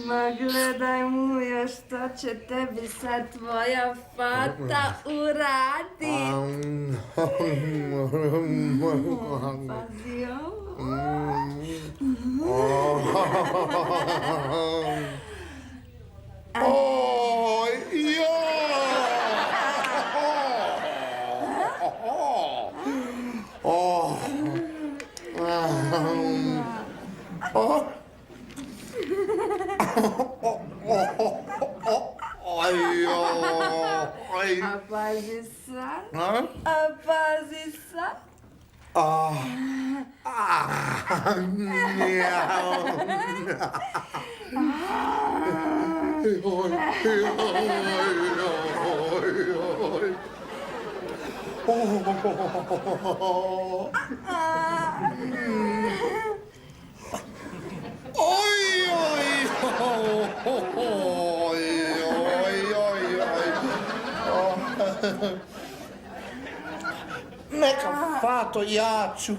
Ma gledaj mu još što će tebi sad tvoja fata uradi. Pazi ovo. Oj, A pazi sad. A pazi sad. Neka fato, ja ću.